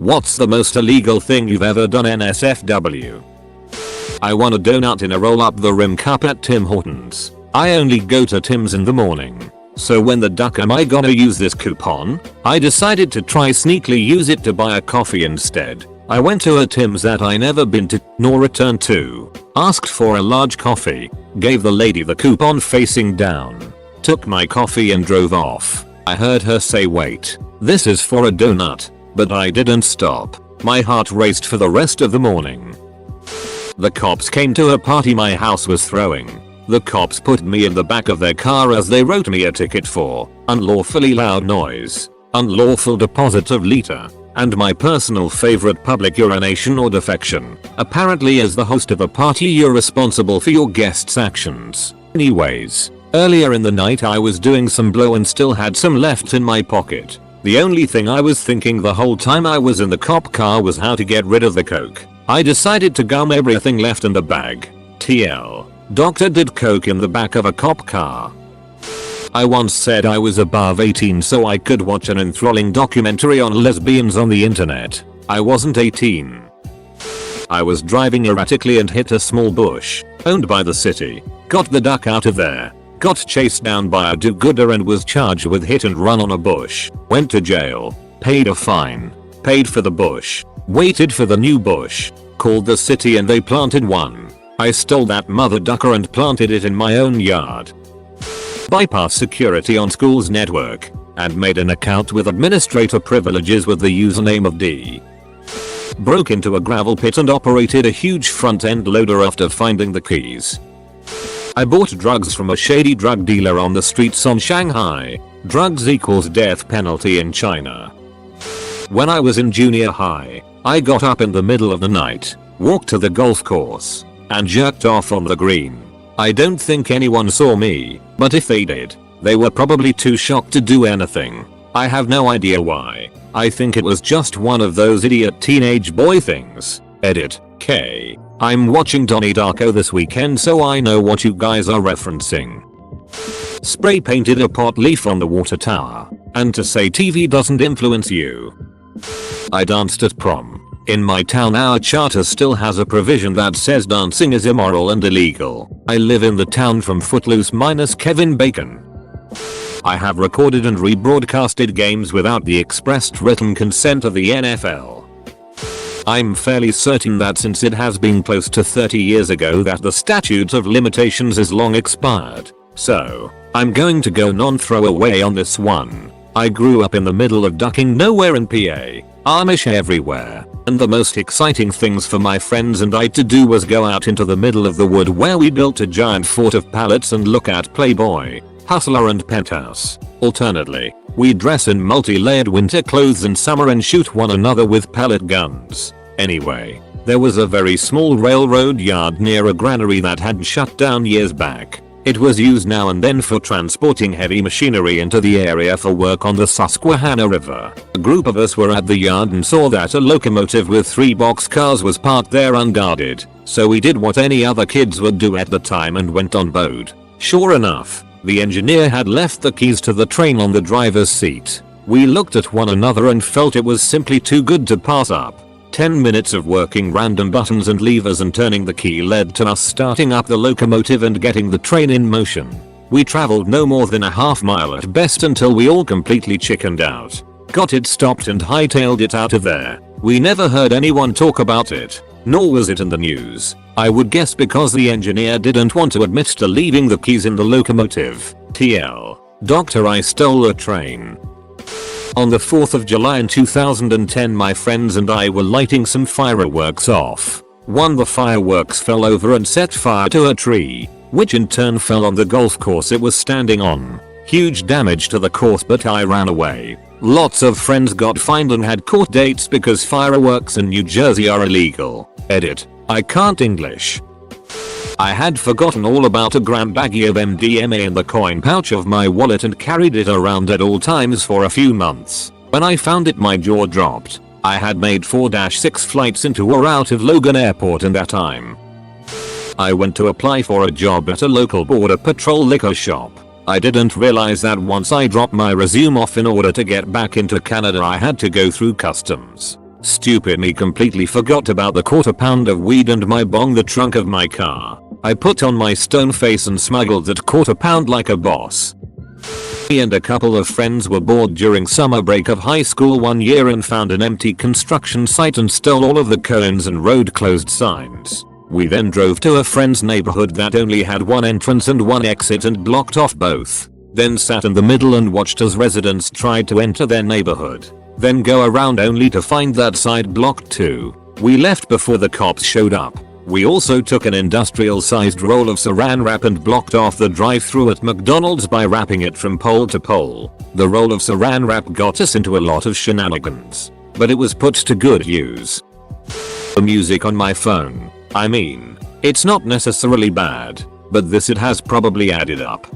What's the most illegal thing you've ever done, NSFW? I want a donut in a roll up the rim cup at Tim Hortons. I only go to Tim's in the morning. So when the duck am I gonna use this coupon? I decided to try sneakily use it to buy a coffee instead. I went to a Tim's that I never been to nor returned to. Asked for a large coffee. Gave the lady the coupon facing down. Took my coffee and drove off. I heard her say, "Wait, this is for a donut." But I didn't stop. My heart raced for the rest of the morning. The cops came to a party my house was throwing. The cops put me in the back of their car as they wrote me a ticket for unlawfully loud noise, unlawful deposit of litter, and my personal favorite, public urination or defecation. Apparently as the host of a party you're responsible for your guests' actions. Anyways, earlier in the night I was doing some blow and still had some left in my pocket. The only thing I was thinking the whole time I was in the cop car was how to get rid of the coke. I decided to gum everything left in the bag. TL. Doctor did coke in the back of a cop car. I once said I was above 18 so I could watch an enthralling documentary on lesbians on the internet. I wasn't 18. I was driving erratically and hit a small bush owned by the city. Got the duck out of there. Got chased down by a do-gooder and was charged with hit and run on a bush. Went to jail. Paid a fine. Paid for the bush. Waited for the new bush. Called the city and they planted one. I stole that mother ducker and planted it in my own yard. Bypassed security on school's network and made an account with administrator privileges with the username of D. Broke into a gravel pit and operated a huge front-end loader after finding the keys. I bought drugs from a shady drug dealer on the streets on Shanghai. Drugs equals death penalty in China. When I was in junior high, I got up in the middle of the night, walked to the golf course, and jerked off on the green. I don't think anyone saw me, but if they did, they were probably too shocked to do anything. I have no idea why. I think it was just one of those idiot teenage boy things. Edit. K. I'm watching Donnie Darko this weekend so I know what you guys are referencing. Spray painted a pot leaf on the water tower. And to say TV doesn't influence you. I danced at prom. In my town our charter still has a provision that says dancing is immoral and illegal. I live in the town from Footloose minus Kevin Bacon. I have recorded and rebroadcasted games without the expressed written consent of the NFL. I'm fairly certain that since it has been close to 30 years ago that the statute of limitations is long expired. So, I'm going to go non-throwaway on this one. I grew up in the middle of ducking nowhere in PA. Amish everywhere. And the most exciting things for my friends and I to do was go out into the middle of the wood where we built a giant fort of pallets and look at Playboy, Hustler and Penthouse. Alternately, we dress in multi-layered winter clothes in summer and shoot one another with pellet guns. Anyway, there was a very small railroad yard near a granary that had shut down years back. It was used now and then for transporting heavy machinery into the area for work on the Susquehanna River. A group of us were at the yard and saw that a locomotive with 3 boxcars was parked there unguarded. So we did what any other kids would do at the time and went on board. Sure enough, the engineer had left the keys to the train on the driver's seat. We looked at one another and felt it was simply too good to pass up. 10 minutes of working random buttons and levers and turning the key led to us starting up the locomotive and getting the train in motion. We traveled no more than a half mile at best until we all completely chickened out. Got it stopped and hightailed it out of there. We never heard anyone talk about it, nor was it in the news. I would guess because the engineer didn't want to admit to leaving the keys in the locomotive. TL. Doctor, I stole a train. On the 4th of July in 2010 my friends and I were lighting some fireworks off. One of the fireworks fell over and set fire to a tree, which in turn fell on the golf course it was standing on. Huge damage to the course but I ran away. Lots of friends got fined and had court dates because fireworks in New Jersey are illegal. Edit. I can't English. I had forgotten all about a gram baggie of MDMA in the coin pouch of my wallet and carried it around at all times for a few months. When I found it my jaw dropped. I had made 4-6 flights into or out of Logan Airport in that time. I went to apply for a job at a local border patrol liquor shop. I didn't realize that once I dropped my resume off in order to get back into Canada I had to go through customs. Stupid me completely forgot about the quarter-pound of weed and my bong the trunk of my car. I put on my stone face and smuggled that quarter-pound like a boss. Me and a couple of friends were bored during summer break of high school one year and found an empty construction site and stole all of the cones and road closed signs. We then drove to a friend's neighborhood that only had one entrance and one exit and blocked off both. Then sat in the middle and watched as residents tried to enter their neighborhood. Then go around only to find that side blocked too. We left before the cops showed up. We also took an industrial sized roll of saran wrap and blocked off the drive-thru at McDonald's by wrapping it from pole to pole. The roll of saran wrap got us into a lot of shenanigans, but it was put to good use. The music on my phone. I mean, it's not necessarily bad, but this it has probably added up.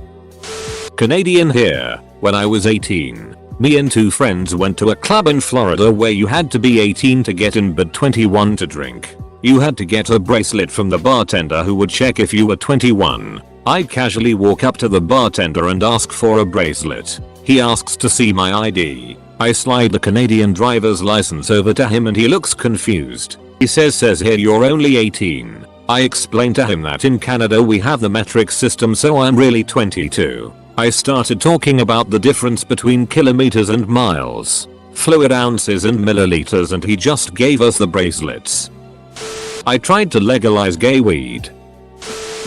Canadian here. When I was 18, me and two friends went to a club in Florida where you had to be 18 to get in but 21 to drink. You had to get a bracelet from the bartender who would check if you were 21. I casually walk up to the bartender and ask for a bracelet. He asks to see my ID. I slide the Canadian driver's license over to him and he looks confused. He says here you're only 18. I explain to him that in Canada we have the metric system so I'm really 22. I started talking about the difference between kilometers and miles, fluid ounces and milliliters and he just gave us the bracelets. I tried to legalize gay weed.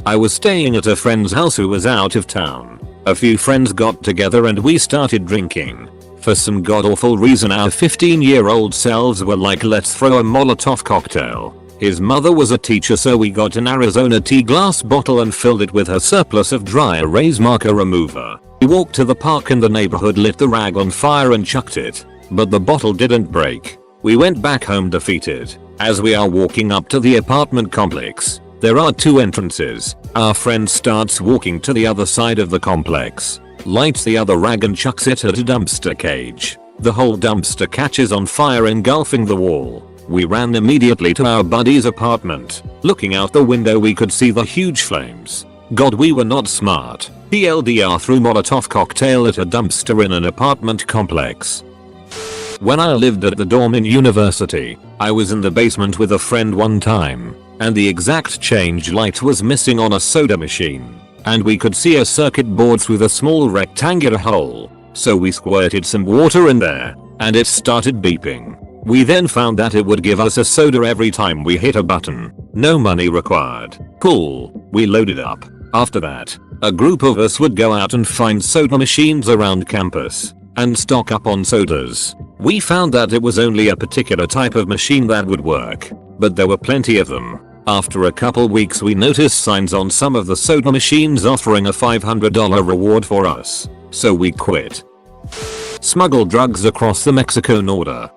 I was staying at a friend's house who was out of town. A few friends got together and we started drinking. For some god-awful reason our 15-year-old selves were like, let's throw a Molotov cocktail. His mother was a teacher so we got an Arizona tea glass bottle and filled it with her surplus of dry erase marker remover. We walked to the park in the neighborhood, lit the rag on fire and chucked it. But the bottle didn't break. We went back home defeated. As we are walking up to the apartment complex, there are two entrances. Our friend starts walking to the other side of the complex, lights the other rag and chucks it at a dumpster cage. The whole dumpster catches on fire, engulfing the wall. We ran immediately to our buddy's apartment. Looking out the window we could see the huge flames. God, we were not smart. TLDR, threw Molotov cocktail at a dumpster in an apartment complex. When I lived at the dorm in university, I was in the basement with a friend one time, and the exact change light was missing on a soda machine, and we could see a circuit board through the small rectangular hole. So we squirted some water in there, and it started beeping. We then found that it would give us a soda every time we hit a button. No money required. Cool. We loaded up. After that, a group of us would go out and find soda machines around campus and stock up on sodas. We found that it was only a particular type of machine that would work, but there were plenty of them. After a couple weeks we noticed signs on some of the soda machines offering a $500 reward for us, so we quit. Smuggle drugs across the Mexico border.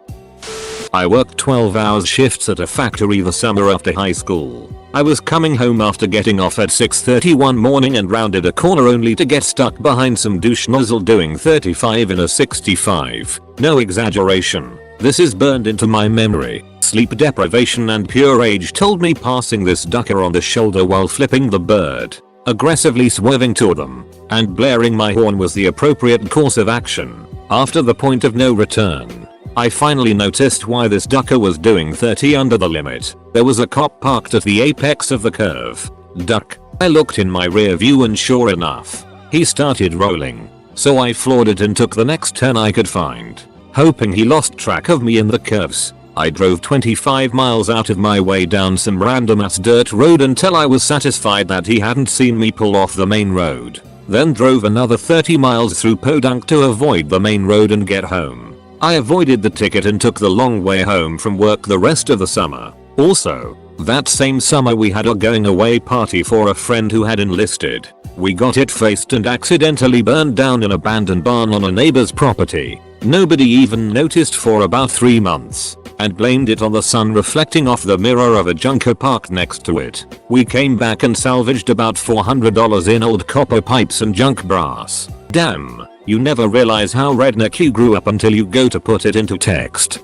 I worked 12-hour shifts at a factory the summer after high school. I was coming home after getting off at 6:30 one morning and rounded a corner only to get stuck behind some douche nozzle doing 35 in a 65. No exaggeration. This is burned into my memory. Sleep deprivation and pure age told me passing this ducker on the shoulder while flipping the bird, aggressively swerving to them, and blaring my horn was the appropriate course of action. After the point of no return, I finally noticed why this ducker was doing 30 under the limit. There was a cop parked at the apex of the curve. Duck. I looked in my rear view and sure enough, he started rolling. So I floored it and took the next turn I could find. Hoping he lost track of me in the curves, I drove 25 miles out of my way down some random ass dirt road until I was satisfied that he hadn't seen me pull off the main road. Then drove another 30 miles through Podunk to avoid the main road and get home. I avoided the ticket and took the long way home from work the rest of the summer. Also, that same summer we had a going away party for a friend who had enlisted. We got it faced and accidentally burned down an abandoned barn on a neighbor's property. Nobody even noticed for about 3 months, and blamed it on the sun reflecting off the mirror of a junker parked next to it. We came back and salvaged about $400 in old copper pipes and junk brass. Damn. You never realize how redneck you grew up until you go to put it into text.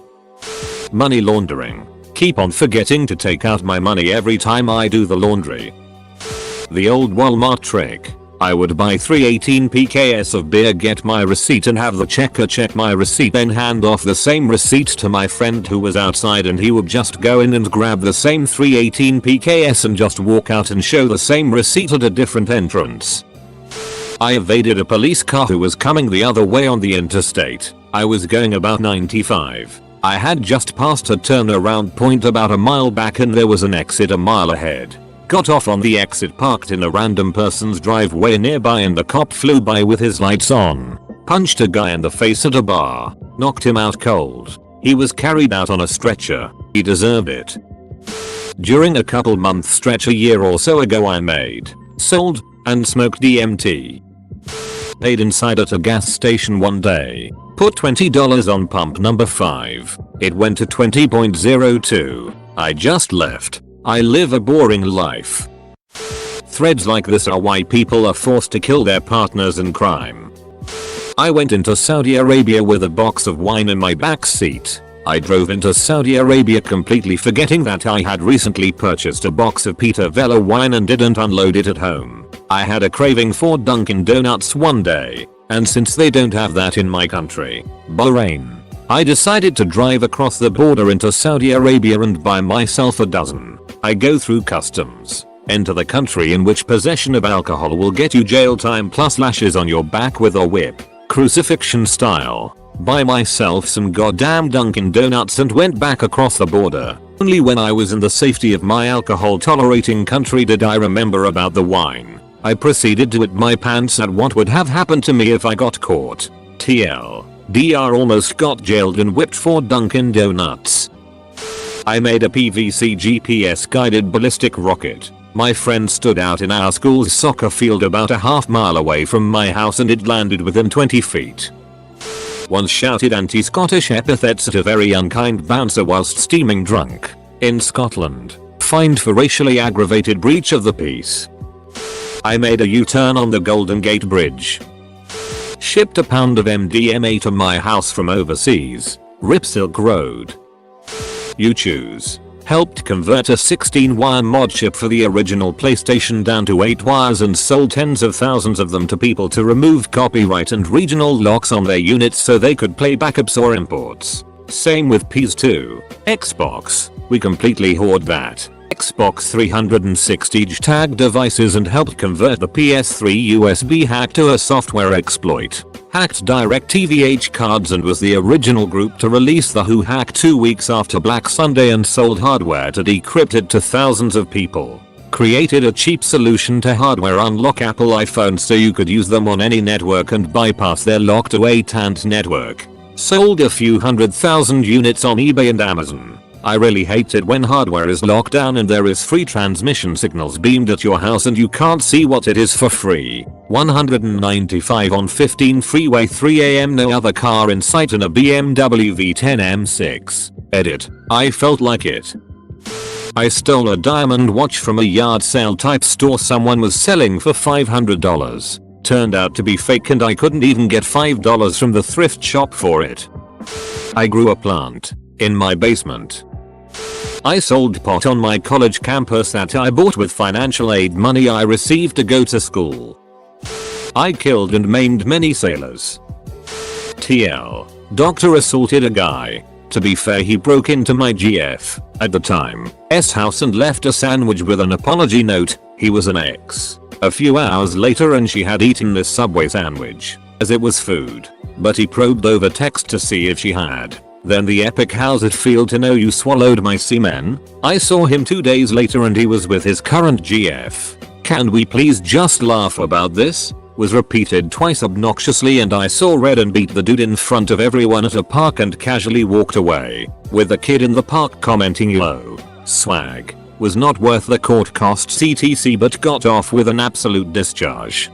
Money laundering. Keep on forgetting to take out my money every time I do the laundry. The old Walmart trick. I would buy 3 18 pks of beer, get my receipt and have the checker check my receipt, then hand off the same receipt to my friend who was outside, and he would just go in and grab the same 3 18 pks and just walk out and show the same receipt at a different entrance. I evaded a police car who was coming the other way on the interstate. I was going about 95. I had just passed a turnaround point about a mile back and there was an exit a mile ahead. Got off on the exit, parked in a random person's driveway nearby, and the cop flew by with his lights on. Punched a guy in the face at a bar. Knocked him out cold. He was carried out on a stretcher. He deserved it. During a couple month stretch a year or so ago, I made, sold, and smoked DMT. Paid inside at a gas station one day. Put $20 on pump number 5. It went to 20.02. I just left. I live a boring life. Threads like this are why people are forced to kill their partners in crime. I went into Saudi Arabia with a box of wine in my back seat. I drove into Saudi Arabia completely forgetting that I had recently purchased a box of Peter Vella wine and didn't unload it at home. I had a craving for Dunkin' Donuts one day, and since they don't have that in my country, Bahrain, I decided to drive across the border into Saudi Arabia and buy myself a dozen. I go through customs, enter the country in which possession of alcohol will get you jail time plus lashes on your back with a whip, crucifixion style. Buy myself some goddamn Dunkin' Donuts and went back across the border. Only when I was in the safety of my alcohol tolerating country did I remember about the wine. I proceeded to wet my pants at what would have happened to me if I got caught. TLDR, almost got jailed and whipped for Dunkin' Donuts. I made a PVC GPS guided ballistic rocket. My friend stood out in our school's soccer field about a half mile away from my house and it landed within 20 feet. Once shouted anti-Scottish epithets at a very unkind bouncer whilst steaming drunk. In Scotland. Fined for racially aggravated breach of the peace. I made a U-turn on the Golden Gate Bridge. Shipped a pound of MDMA to my house from overseas. Rip Silk Road. You choose. Helped convert a 16-wire mod chip for the original PlayStation down to 8 wires and sold tens of thousands of them to people to remove copyright and regional locks on their units so they could play backups or imports. Same with PS2. Xbox. We completely hoard that. Xbox 360 tag devices and helped convert the PS3 USB hack to a software exploit. Hacked DirecTV cards and was the original group to release the Who hack 2 weeks after Black Sunday and sold hardware to decrypt it to thousands of people. Created a cheap solution to hardware unlock Apple iPhones so you could use them on any network and bypass their locked away TANT network. Sold a few 100,000 units on eBay and Amazon. I really hate it when hardware is locked down and there is free transmission signals beamed at your house and you can't see what it is for free. 195 on 15 freeway 3 AM, no other car in sight, in a BMW V10 M6. Edit. I felt like it. I stole a diamond watch from a yard sale type store someone was selling for $500. Turned out to be fake and I couldn't even get $5 from the thrift shop for it. I grew a plant in my basement. I sold pot on my college campus that I bought with financial aid money I received to go to school. I killed and maimed many sailors. TL. Doctor assaulted a guy. To be fair, he broke into my GF, at the time, house and left a sandwich with an apology note. He was an ex. A few hours later and she had eaten this Subway sandwich, as it was food. But he probed over text to see if she had. Then the epic "how's it feel to know you swallowed my semen?" I saw him 2 days later and he was with his current GF. "Can we please just laugh about this?" was repeated twice obnoxiously, and I saw red and beat the dude in front of everyone at a park and casually walked away, with the kid in the park commenting "Yo, swag, was not worth the court costs etc," but got off with an absolute discharge.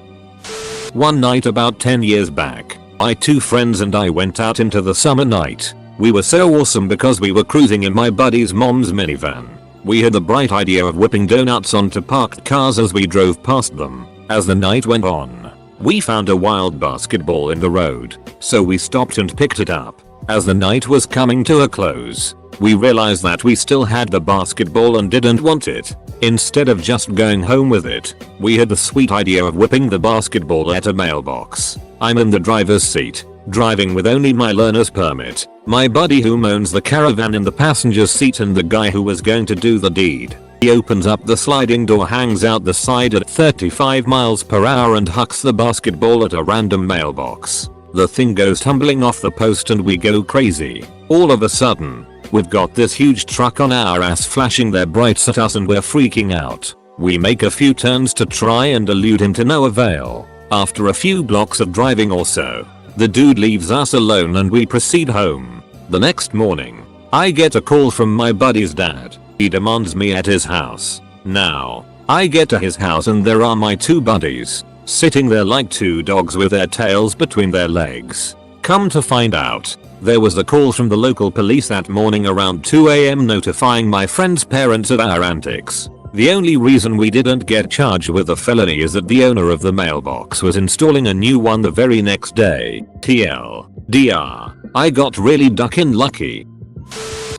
One night about 10 years back, my 2 friends and I went out into the summer night. We were so awesome because we were cruising in my buddy's mom's minivan. We had the bright idea of whipping donuts onto parked cars as we drove past them. As the night went on, we found a wild basketball in the road, so we stopped and picked it up. As the night was coming to a close, we realized that we still had the basketball and didn't want it. Instead of just going home with it, we had the sweet idea of whipping the basketball at a mailbox. I'm in the driver's seat, driving with only my learner's permit, my buddy who owns the caravan in the passenger seat, and the guy who was going to do the deed. He opens up the sliding door, hangs out the side at 35 miles per hour and hucks the basketball at a random mailbox. The thing goes tumbling off the post and we go crazy. All of a sudden, we've got this huge truck on our ass flashing their brights at us and we're freaking out. We make a few turns to try and elude him to no avail. After a few blocks of driving or so, the dude leaves us alone and we proceed home. The next morning, I get a call from my buddy's dad. He demands me at his house. Now, I get to his house and there are my two buddies, sitting there like two dogs with their tails between their legs. Come to find out, there was a call from the local police that morning around 2 AM notifying my friend's parents of our antics. The only reason we didn't get charged with a felony is that the owner of the mailbox was installing a new one the very next day. TLDR, I got really duckin' lucky.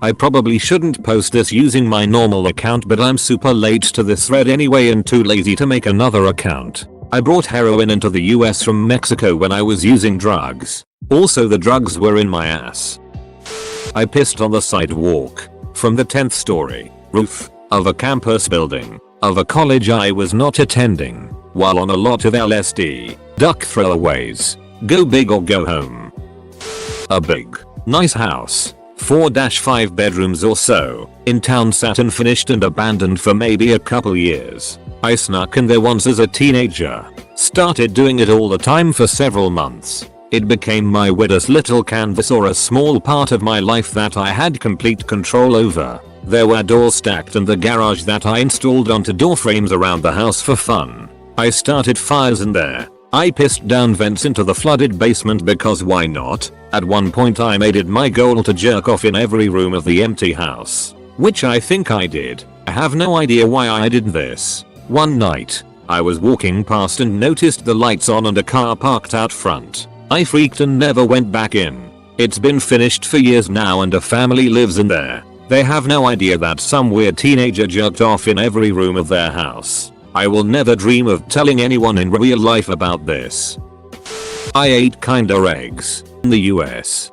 I probably shouldn't post this using my normal account, but I'm super late to this thread anyway and too lazy to make another account. I brought heroin into the US from Mexico when I was using drugs. Also, the drugs were in my ass. I pissed on the sidewalk from the 10th story roof of a campus building of a college I was not attending while on a lot of LSD. Duck throwaways. Go big or go home. A big, nice house, 4-5 bedrooms or so, in town, sat unfinished and abandoned for maybe a couple years. I snuck in there once as a teenager. Started doing it all the time for several months. It became my weirdest little canvas, or a small part of my life that I had complete control over. There were doors stacked in the garage that I installed onto door frames around the house for fun. I started fires in there. I pissed down vents into the flooded basement because why not? At one point I made it my goal to jerk off in every room of the empty house, which I think I did. I have no idea why I did this. One night, I was walking past and noticed the lights on and a car parked out front. I freaked and never went back in. It's been finished for years now and a family lives in there. They have no idea that some weird teenager jerked off in every room of their house. I will never dream of telling anyone in real life about this. I ate kinder eggs in the US.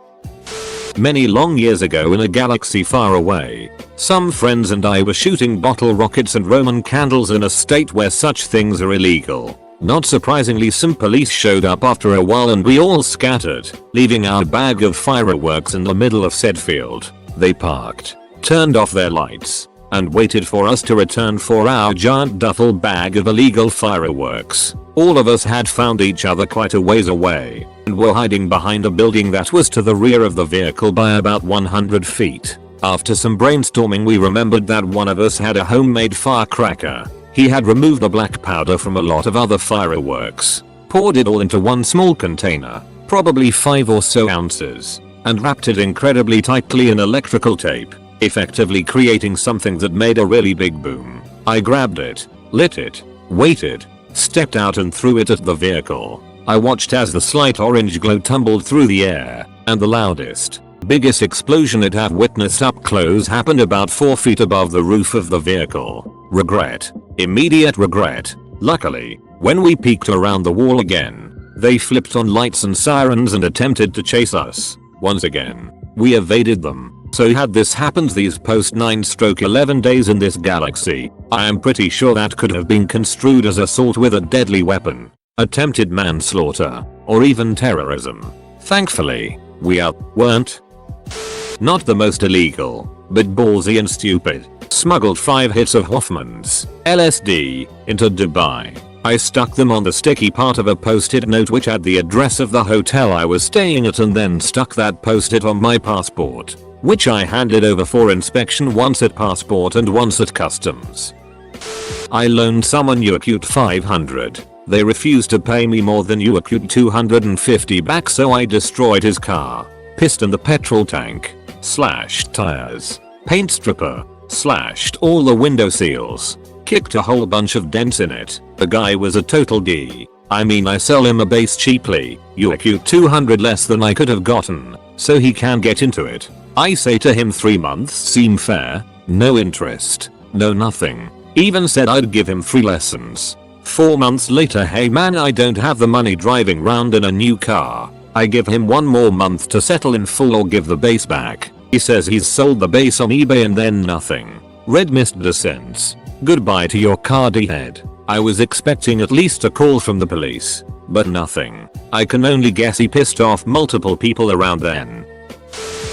Many long years ago in a galaxy far away, some friends and I were shooting bottle rockets and Roman candles in a state where such things are illegal. Not surprisingly, some police showed up after a while and we all scattered, leaving our bag of fireworks in the middle of said field. They parked, turned off their lights, and waited for us to return for our giant duffel bag of illegal fireworks. All of us had found each other quite a ways away and were hiding behind a building that was to the rear of the vehicle by about 100 feet. After some brainstorming, we remembered that one of us had a homemade firecracker. He had removed the black powder from a lot of other fireworks, poured it all into one small container, probably 5 or so ounces, and wrapped it incredibly tightly in electrical tape, effectively creating something that made a really big boom. I grabbed it, lit it, waited, stepped out and threw it at the vehicle. I watched as the slight orange glow tumbled through the air, and the loudest, biggest explosion it have witnessed up close happened about 4 feet above the roof of the vehicle. Regret. Immediate regret. Luckily, when we peeked around the wall again, they flipped on lights and sirens and attempted to chase us. Once again, we evaded them. So had this happened these post 9/11 days in this galaxy, I am pretty sure that could have been construed as assault with a deadly weapon, attempted manslaughter, or even terrorism. Thankfully, we weren't. Not the most illegal, but ballsy and stupid. Smuggled 5 hits of Hoffman's LSD into Dubai. I stuck them on the sticky part of a post-it note which had the address of the hotel I was staying at, and then stuck that post-it on my passport, which I handed over for inspection once at passport and once at customs. I loaned someone UACute 500. They refused to pay me more than UACute 250 back, so I destroyed his car, pissed in the petrol tank, slashed tires, paint stripper, slashed all the window seals, kicked a whole bunch of dents in it. The guy was a total D. I mean, I sell him a base cheaply, UACute 200 less than I could have gotten, so he can get into it. I say to him 3 months seem fair, no interest, no nothing. Even said I'd give him free lessons. 4 months later, hey man, I don't have the money driving round in a new car. I give him 1 more month to settle in full or give the base back. He says he's sold the base on eBay and then nothing. Red mist descends. Goodbye to your car, D-head. I was expecting at least a call from the police, but nothing. I can only guess he pissed off multiple people around then.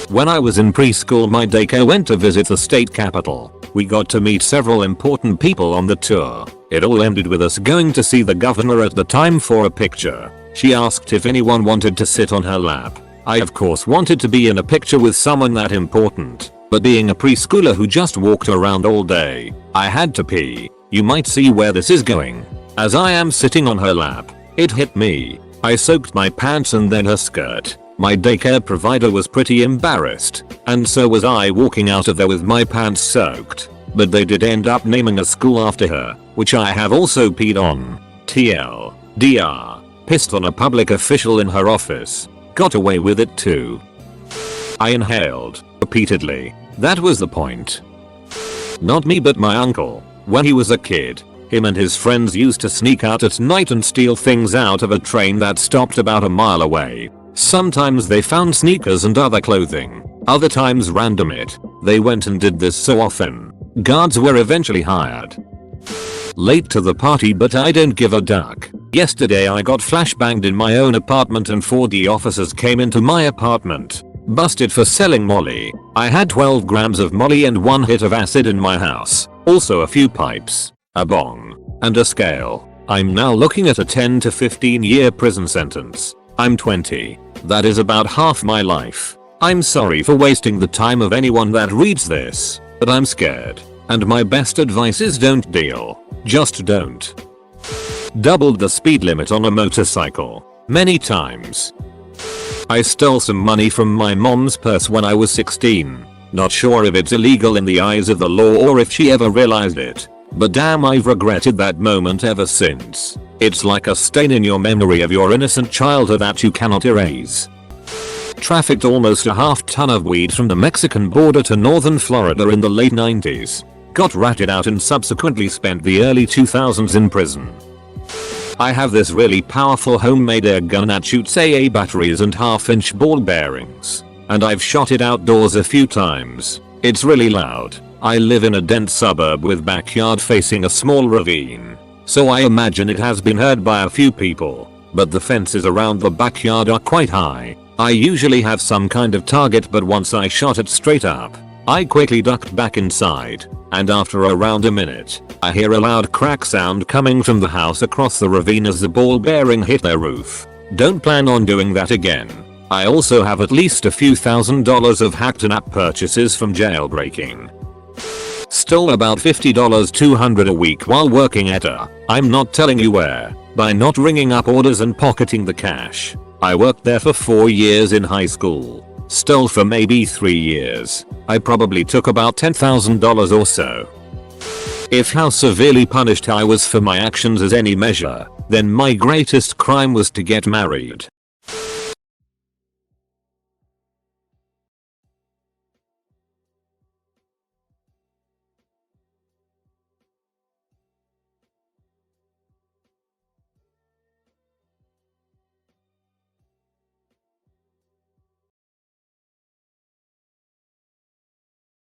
When I was in preschool, my daycare went to visit the state capitol. We got to meet several important people on the tour. It all ended with us going to see the governor at the time for a picture. She asked if anyone wanted to sit on her lap. I of course wanted to be in a picture with someone that important, but being a preschooler who just walked around all day, I had to pee. You might see where this is going. As I am sitting on her lap, it hit me. I soaked my pants and then her skirt. My daycare provider was pretty embarrassed, and so was I walking out of there with my pants soaked. But they did end up naming a school after her, which I have also peed on. TLDR. Pissed on a public official in her office. Got away with it too. I inhaled repeatedly. That was the point. Not me, but my uncle. When he was a kid, him and his friends used to sneak out at night and steal things out of a train that stopped about a mile away. Sometimes they found sneakers and other clothing. Other times random it. They went and did this so often. Guards were eventually hired. Late to the party, but I don't give a duck. Yesterday I got flashbanged in my own apartment and 4D officers came into my apartment. Busted for selling Molly. I had 12 grams of Molly and 1 hit of acid in my house. Also a few pipes, a bong, and a scale. I'm now looking at a 10 to 15 year prison sentence. I'm 20. That is about half my life. I'm sorry for wasting the time of anyone that reads this, but I'm scared. And my best advice is don't deal. Just don't. Doubled the speed limit on a motorcycle. Many times. I stole some money from my mom's purse when I was 16. Not sure if it's illegal in the eyes of the law or if she ever realized it. But damn, I've regretted that moment ever since. It's like a stain in your memory of your innocent childhood that you cannot erase. Trafficked almost a half-ton of weed from the Mexican border to northern Florida in the late 90s. Got ratted out and subsequently spent the early 2000s in prison. I have this really powerful homemade air gun that shoots AA batteries and half-inch ball bearings. And I've shot it outdoors a few times. It's really loud. I live in a dense suburb with backyard facing a small ravine. So I imagine it has been heard by a few people. But the fences around the backyard are quite high. I usually have some kind of target, but once I shot it straight up. I quickly ducked back inside, and after around a minute, I hear a loud crack sound coming from the house across the ravine as the ball bearing hit their roof. Don't plan on doing that again. I also have at least a few $1,000s of hacked in-app purchases from jailbreaking. Stole about $50 $200 a week while working at I'm not telling you where, by not ringing up orders and pocketing the cash. I worked there for 4 years in high school. Stole for maybe 3 years. I probably took about $10,000 or so. If how severely punished I was for my actions is any measure, then my greatest crime was to get married.